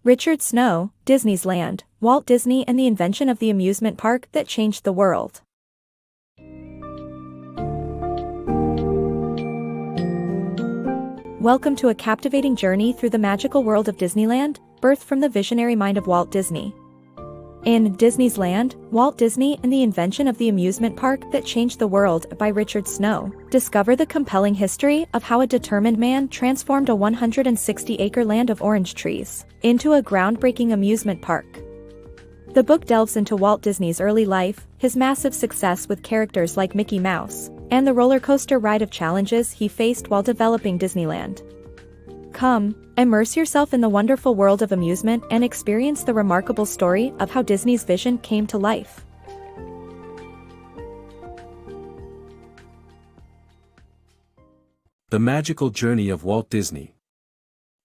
Richard Snow, Disneyland, Walt Disney and the invention of the amusement park that changed the world. Welcome to a captivating journey through the magical world of Disneyland, birthed from the visionary mind of Walt Disney. In Disney's Land, Walt Disney and the Invention of the Amusement Park That Changed the World by Richard Snow, discover the compelling history of how a determined man transformed a 160-acre land of orange trees into a groundbreaking amusement park. The book delves into Walt Disney's early life, his massive success with characters like Mickey Mouse, and the roller coaster ride of challenges he faced while developing Disneyland. Come, immerse yourself in the wonderful world of amusement and experience the remarkable story of how Disney's vision came to life. The Magical Journey of Walt Disney.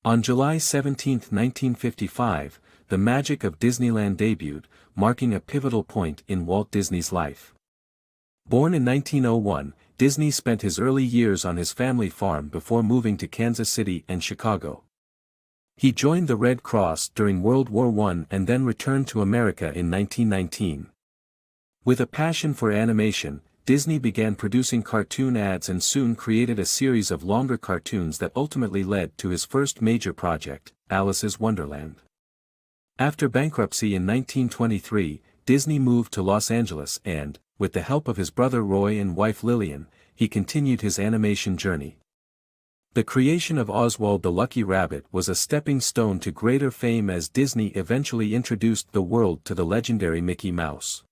On July 17, 1955, the magic of Disneyland debuted, marking a pivotal point in Walt Disney's life. Born in 1901, Disney spent his early years on his family farm before moving to Kansas City and Chicago. He joined the Red Cross during World War I and then returned to America in 1919. With a passion for animation, Disney began producing cartoon ads and soon created a series of longer cartoons that ultimately led to his first major project, Alice's Wonderland. After bankruptcy in 1923, Disney moved to Los Angeles and, with the help of his brother Roy and wife Lillian, he continued his animation journey. The creation of Oswald the Lucky Rabbit was a stepping stone to greater fame as Disney eventually introduced the world to the legendary Mickey Mouse.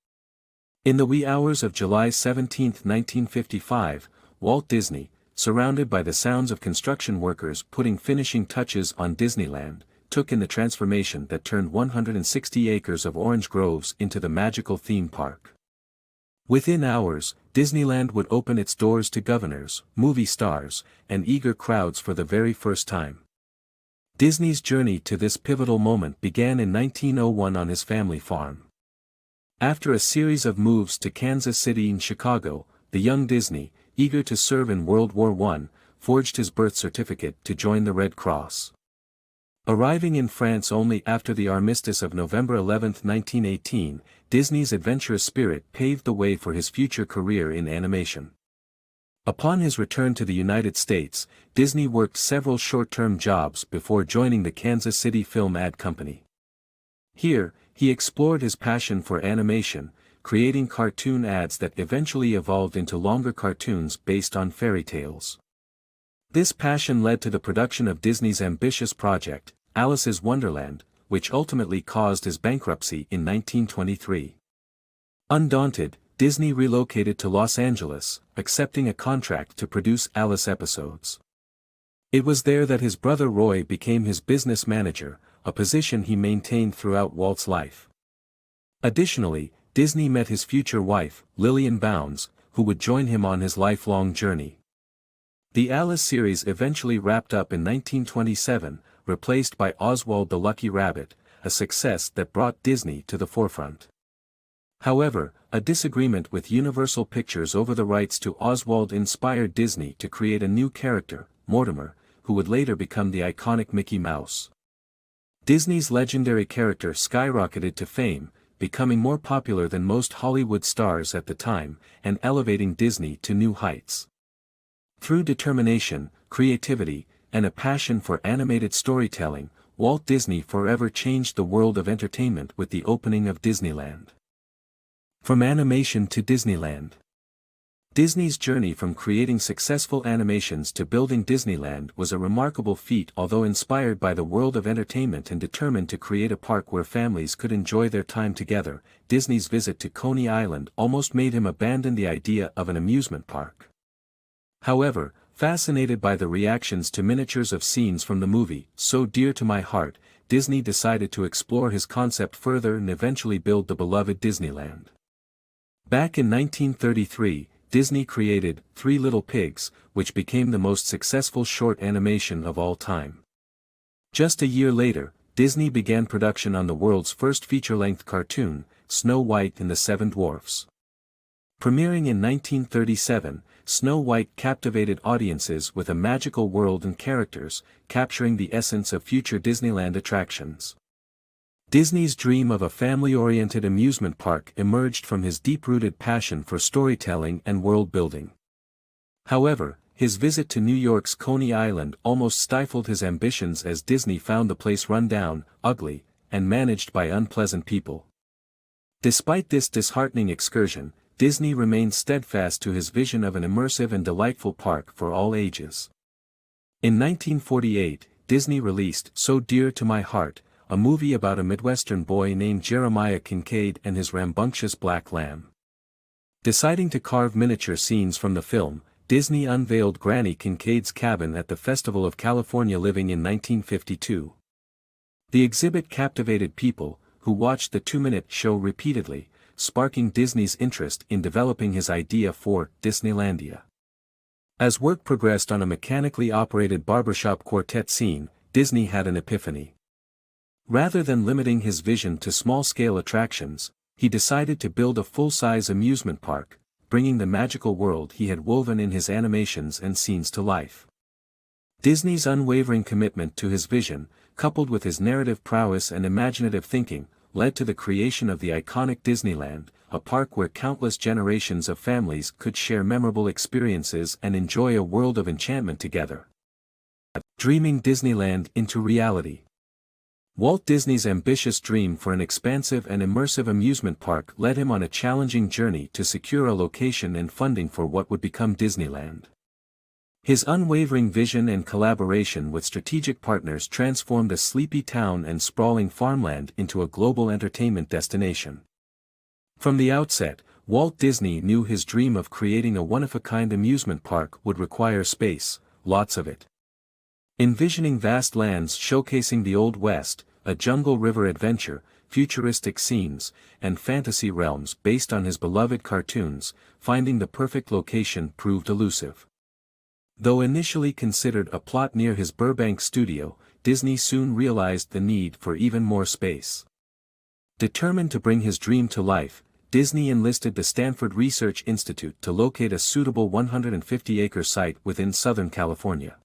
In the wee hours of July 17, 1955, Walt Disney, surrounded by the sounds of construction workers putting finishing touches on Disneyland, took in the transformation that turned 160 acres of orange groves into the magical theme park. Within hours, Disneyland would open its doors to governors, movie stars, and eager crowds for the very first time. Disney's journey to this pivotal moment began in 1901 on his family farm. After a series of moves to Kansas City and Chicago, the young Disney, eager to serve in World War I, forged his birth certificate to join the Red Cross. Arriving in France only after the armistice of November 11, 1918, Disney's adventurous spirit paved the way for his future career in animation. Upon his return to the United States, Disney worked several short-term jobs before joining the Kansas City Film Ad Company. Here, he explored his passion for animation, creating cartoon ads that eventually evolved into longer cartoons based on fairy tales. This passion led to the production of Disney's ambitious project, Alice's Wonderland, which ultimately caused his bankruptcy in 1923. Undaunted, Disney relocated to Los Angeles, accepting a contract to produce Alice episodes. It was there that his brother Roy became his business manager, a position he maintained throughout Walt's life. Additionally, Disney met his future wife, Lillian Bounds, who would join him on his lifelong journey. The Alice series eventually wrapped up in 1927, replaced by Oswald the Lucky Rabbit, a success that brought Disney to the forefront. However, a disagreement with Universal Pictures over the rights to Oswald inspired Disney to create a new character, Mortimer, who would later become the iconic Mickey Mouse. Disney's legendary character skyrocketed to fame, becoming more popular than most Hollywood stars at the time, and elevating Disney to new heights. Through determination, creativity, and a passion for animated storytelling, Walt Disney forever changed the world of entertainment with the opening of Disneyland. From animation to Disneyland. Disney's journey from creating successful animations to building Disneyland was a remarkable feat. Although inspired by the world of entertainment and determined to create a park where families could enjoy their time together, Disney's visit to Coney Island almost made him abandon the idea of an amusement park. However, fascinated by the reactions to miniatures of scenes from the movie, So Dear to My Heart, Disney decided to explore his concept further and eventually build the beloved Disneyland. Back in 1933, Disney created Three Little Pigs, which became the most successful short animation of all time. Just a year later, Disney began production on the world's first feature-length cartoon, Snow White and the Seven Dwarfs. Premiering in 1937, Snow White captivated audiences with a magical world and characters, capturing the essence of future Disneyland attractions. Disney's dream of a family-oriented amusement park emerged from his deep-rooted passion for storytelling and world-building. However, his visit to New York's Coney Island almost stifled his ambitions as Disney found the place run down, ugly, and managed by unpleasant people. Despite this disheartening excursion, Disney remained steadfast to his vision of an immersive and delightful park for all ages. In 1948, Disney released So Dear to My Heart, a movie about a Midwestern boy named Jeremiah Kincaid and his rambunctious black lamb. Deciding to carve miniature scenes from the film, Disney unveiled Granny Kincaid's cabin at the Festival of California Living in 1952. The exhibit captivated people, who watched the 2-minute show repeatedly, sparking Disney's interest in developing his idea for Disneylandia. As work progressed on a mechanically operated barbershop quartet scene, Disney had an epiphany. Rather than limiting his vision to small-scale attractions, he decided to build a full-size amusement park, bringing the magical world he had woven in his animations and scenes to life. Disney's unwavering commitment to his vision, coupled with his narrative prowess and imaginative thinking, led to the creation of the iconic Disneyland, a park where countless generations of families could share memorable experiences and enjoy a world of enchantment together. Dreaming Disneyland into reality. Walt Disney's ambitious dream for an expansive and immersive amusement park led him on a challenging journey to secure a location and funding for what would become Disneyland. His unwavering vision and collaboration with strategic partners transformed a sleepy town and sprawling farmland into a global entertainment destination. From the outset, Walt Disney knew his dream of creating a one-of-a-kind amusement park would require space, lots of it. Envisioning vast lands showcasing the Old West, a jungle river adventure, futuristic scenes, and fantasy realms based on his beloved cartoons, finding the perfect location proved elusive. Though initially considered a plot near his Burbank studio, Disney soon realized the need for even more space. Determined to bring his dream to life, Disney enlisted the Stanford Research Institute to locate a suitable 150-acre site within Southern California.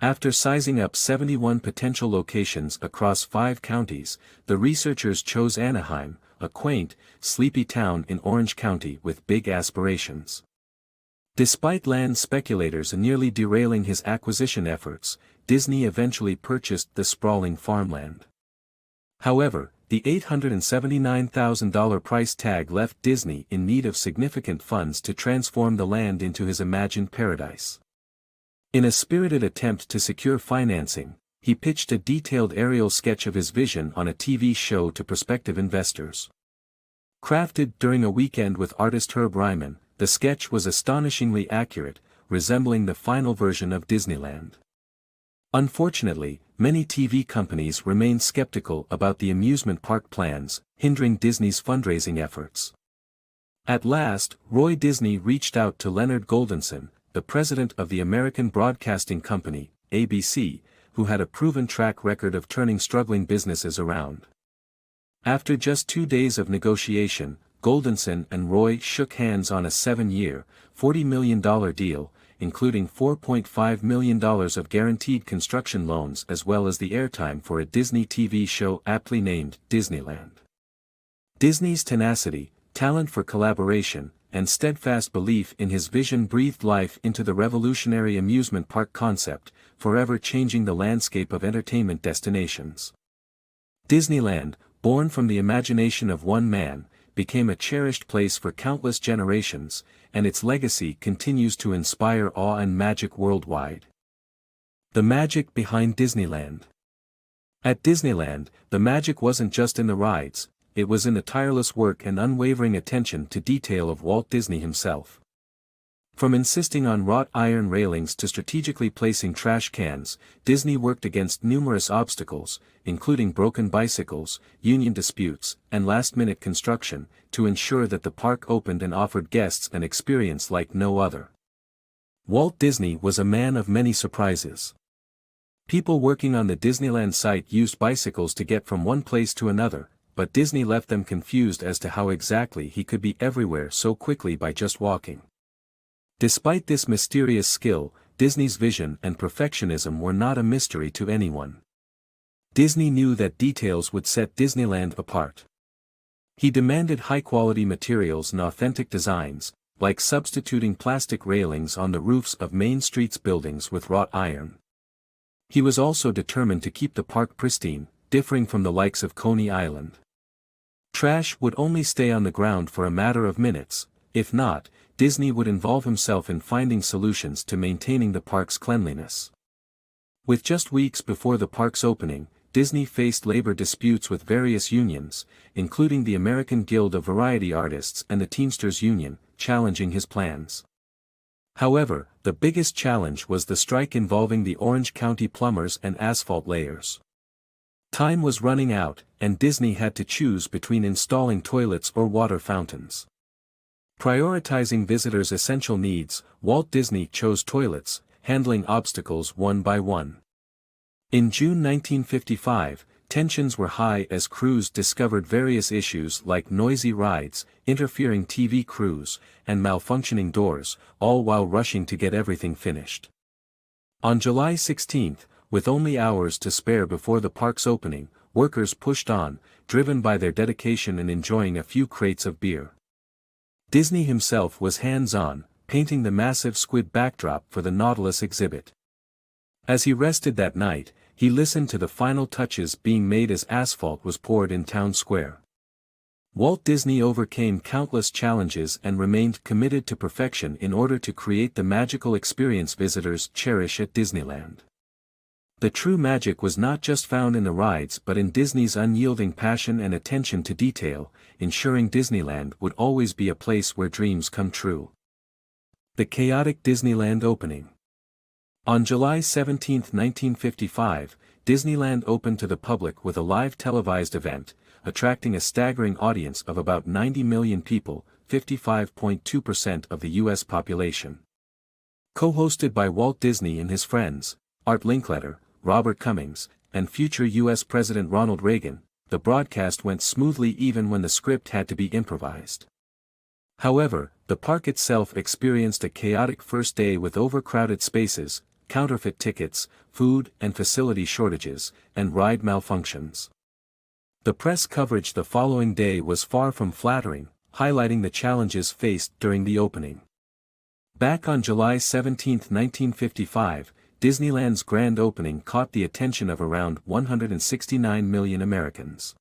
After sizing up 71 potential locations across 5 counties, the researchers chose Anaheim, a quaint, sleepy town in Orange County with big aspirations. Despite land speculators nearly derailing his acquisition efforts, Disney eventually purchased the sprawling farmland. However, the $879,000 price tag left Disney in need of significant funds to transform the land into his imagined paradise. In a spirited attempt to secure financing, he pitched a detailed aerial sketch of his vision on a TV show to prospective investors. Crafted during a weekend with artist Herb Ryman, the sketch was astonishingly accurate, resembling the final version of Disneyland. Unfortunately, many TV companies remained skeptical about the amusement park plans, hindering Disney's fundraising efforts. At last, Roy Disney reached out to Leonard Goldenson, the president of the American Broadcasting Company, ABC, who had a proven track record of turning struggling businesses around. After just 2 days of negotiation, Goldenson and Roy shook hands on a 7-year, $40 million deal, including $4.5 million of guaranteed construction loans as well as the airtime for a Disney TV show aptly named Disneyland. Disney's tenacity, talent for collaboration, and steadfast belief in his vision breathed life into the revolutionary amusement park concept, forever changing the landscape of entertainment destinations. Disneyland, born from the imagination of one man, became a cherished place for countless generations, and its legacy continues to inspire awe and magic worldwide. The magic behind Disneyland. At Disneyland, the magic wasn't just in the rides, it was in the tireless work and unwavering attention to detail of Walt Disney himself. From insisting on wrought iron railings to strategically placing trash cans, Disney worked against numerous obstacles, including broken bicycles, union disputes, and last-minute construction, to ensure that the park opened and offered guests an experience like no other. Walt Disney was a man of many surprises. People working on the Disneyland site used bicycles to get from one place to another, but Disney left them confused as to how exactly he could be everywhere so quickly by just walking. Despite this mysterious skill, Disney's vision and perfectionism were not a mystery to anyone. Disney knew that details would set Disneyland apart. He demanded high-quality materials and authentic designs, like substituting plastic railings on the roofs of Main Street's buildings with wrought iron. He was also determined to keep the park pristine, differing from the likes of Coney Island. Trash would only stay on the ground for a matter of minutes. If not, Disney would involve himself in finding solutions to maintaining the park's cleanliness. With just weeks before the park's opening, Disney faced labor disputes with various unions, including the American Guild of Variety Artists and the Teamsters Union, challenging his plans. However, the biggest challenge was the strike involving the Orange County plumbers and asphalt layers. Time was running out, and Disney had to choose between installing toilets or water fountains. Prioritizing visitors' essential needs, Walt Disney chose toilets, handling obstacles one by one. In June 1955, tensions were high as crews discovered various issues like noisy rides, interfering TV crews, and malfunctioning doors, all while rushing to get everything finished. On July 16, with only hours to spare before the park's opening, workers pushed on, driven by their dedication and enjoying a few crates of beer. Disney himself was hands-on, painting the massive squid backdrop for the Nautilus exhibit. As he rested that night, he listened to the final touches being made as asphalt was poured in town square. Walt Disney overcame countless challenges and remained committed to perfection in order to create the magical experience visitors cherish at Disneyland. The true magic was not just found in the rides but in Disney's unyielding passion and attention to detail, ensuring Disneyland would always be a place where dreams come true. The chaotic Disneyland opening. On July 17, 1955, Disneyland opened to the public with a live televised event, attracting a staggering audience of about 90 million people, 55.2% of the U.S. population. Co-hosted by Walt Disney and his friends, Art Linkletter, Robert Cummings, and future U.S. President Ronald Reagan, the broadcast went smoothly even when the script had to be improvised. However, the park itself experienced a chaotic first day with overcrowded spaces, counterfeit tickets, food and facility shortages, and ride malfunctions. The press coverage the following day was far from flattering, highlighting the challenges faced during the opening. Back on July 17, 1955, Disneyland's grand opening caught the attention of around 169 million Americans.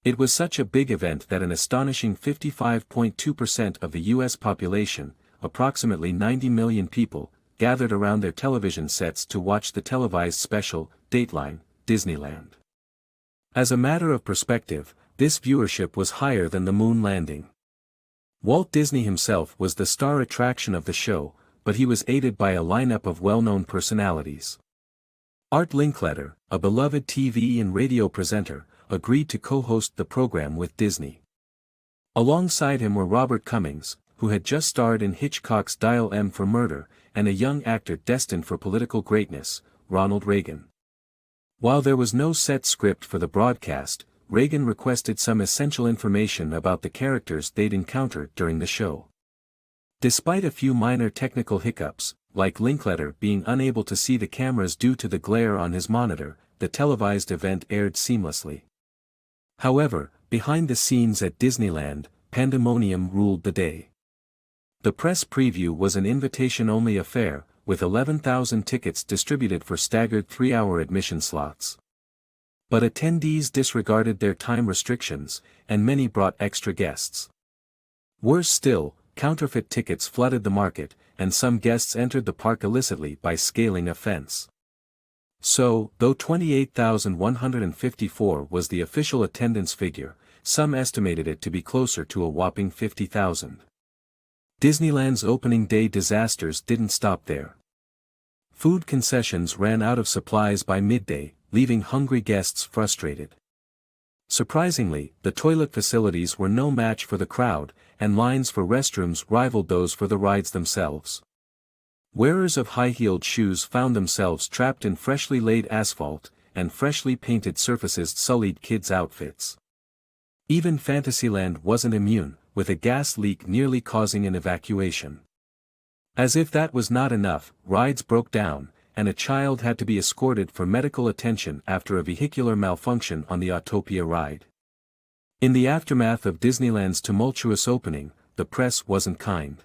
It was such a big event that an astonishing 55.2% of the U.S. population, approximately 90 million people, gathered around their television sets to watch the televised special, Dateline, Disneyland. As a matter of perspective, this viewership was higher than the moon landing. Walt Disney himself was the star attraction of the show, but he was aided by a lineup of well-known personalities. Art Linkletter, a beloved TV and radio presenter, agreed to co-host the program with Disney. Alongside him were Robert Cummings, who had just starred in Hitchcock's Dial M for Murder, and a young actor destined for political greatness, Ronald Reagan. While there was no set script for the broadcast, Reagan requested some essential information about the characters they'd encounter during the show. Despite a few minor technical hiccups, like Linkletter being unable to see the cameras due to the glare on his monitor, the televised event aired seamlessly. However, behind the scenes at Disneyland, pandemonium ruled the day. The press preview was an invitation-only affair, with 11,000 tickets distributed for staggered 3-hour admission slots. But attendees disregarded their time restrictions, and many brought extra guests. Worse still, counterfeit tickets flooded the market, and some guests entered the park illicitly by scaling a fence. So, though 28,154 was the official attendance figure, some estimated it to be closer to a whopping 50,000. Disneyland's opening day disasters didn't stop there. Food concessions ran out of supplies by midday, leaving hungry guests frustrated. Surprisingly, the toilet facilities were no match for the crowd, and lines for restrooms rivaled those for the rides themselves. Wearers of high-heeled shoes found themselves trapped in freshly laid asphalt, and freshly painted surfaces sullied kids' outfits. Even Fantasyland wasn't immune, with a gas leak nearly causing an evacuation. As if that was not enough, rides broke down, and a child had to be escorted for medical attention after a vehicular malfunction on the Autopia ride. In the aftermath of Disneyland's tumultuous opening, the press wasn't kind.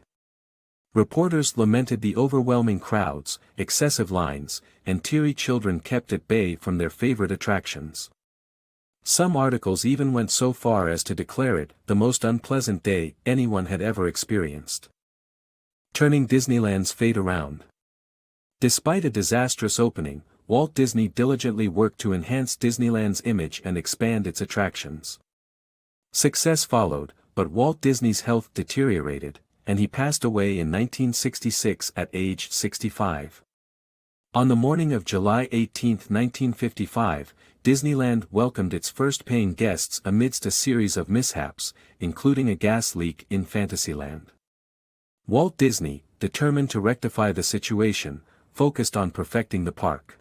Reporters lamented the overwhelming crowds, excessive lines, and teary children kept at bay from their favorite attractions. Some articles even went so far as to declare it the most unpleasant day anyone had ever experienced. Turning Disneyland's fate around. Despite a disastrous opening, Walt Disney diligently worked to enhance Disneyland's image and expand its attractions. Success followed, but Walt Disney's health deteriorated, and he passed away in 1966 at age 65. On the morning of July 18, 1955, Disneyland welcomed its first paying guests amidst a series of mishaps, including a gas leak in Fantasyland. Walt Disney, determined to rectify the situation, focused on perfecting the park.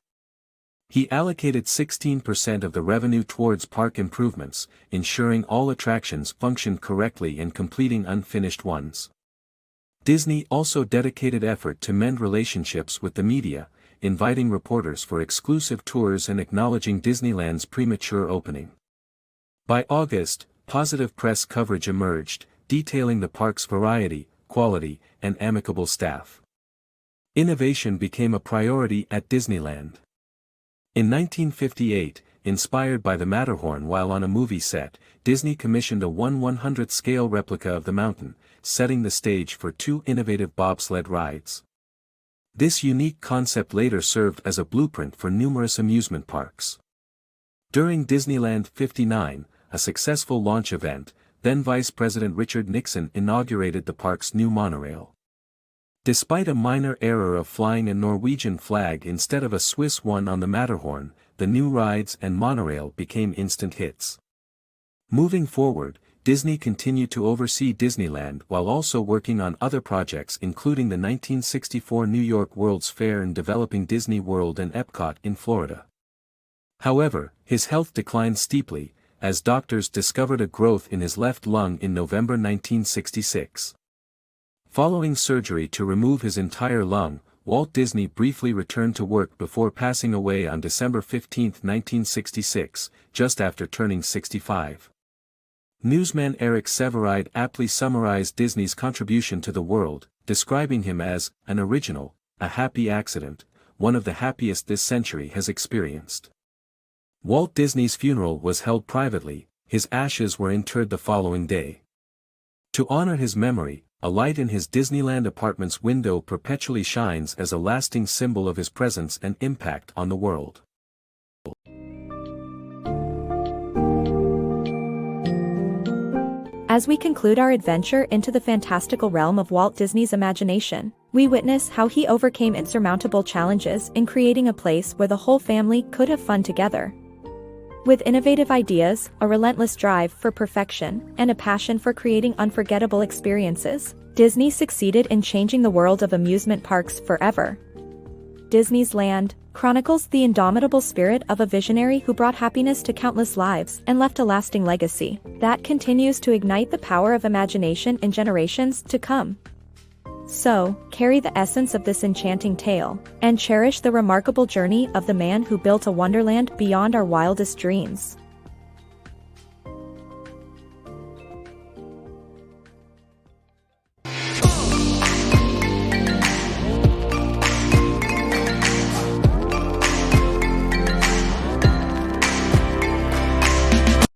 He allocated 16% of the revenue towards park improvements, ensuring all attractions functioned correctly and completing unfinished ones. Disney also dedicated effort to mend relationships with the media, inviting reporters for exclusive tours and acknowledging Disneyland's premature opening. By August, positive press coverage emerged, detailing the park's variety, quality, and amicable staff. Innovation became a priority at Disneyland. In 1958, inspired by the Matterhorn while on a movie set, Disney commissioned a 1/100th scale replica of the mountain, setting the stage for 2 innovative bobsled rides. This unique concept later served as a blueprint for numerous amusement parks. During Disneyland 59, a successful launch event, then Vice President Richard Nixon inaugurated the park's new monorail. Despite a minor error of flying a Norwegian flag instead of a Swiss one on the Matterhorn, the new rides and monorail became instant hits. Moving forward, Disney continued to oversee Disneyland while also working on other projects including the 1964 New York World's Fair and developing Disney World and Epcot in Florida. However, his health declined steeply, as doctors discovered a growth in his left lung in November 1966. Following surgery to remove his entire lung, Walt Disney briefly returned to work before passing away on December 15, 1966, just after turning 65. Newsman Eric Sevareid aptly summarized Disney's contribution to the world, describing him as an original, a happy accident, one of the happiest this century has experienced. Walt Disney's funeral was held privately, his ashes were interred the following day. To honor his memory, a light in his Disneyland apartment's window perpetually shines as a lasting symbol of his presence and impact on the world. As we conclude our adventure into the fantastical realm of Walt Disney's imagination, we witness how he overcame insurmountable challenges in creating a place where the whole family could have fun together. With innovative ideas, a relentless drive for perfection, and a passion for creating unforgettable experiences, Disney succeeded in changing the world of amusement parks forever. Disney's Land chronicles the indomitable spirit of a visionary who brought happiness to countless lives and left a lasting legacy that continues to ignite the power of imagination in generations to come. So, carry the essence of this enchanting tale, and cherish the remarkable journey of the man who built a wonderland beyond our wildest dreams.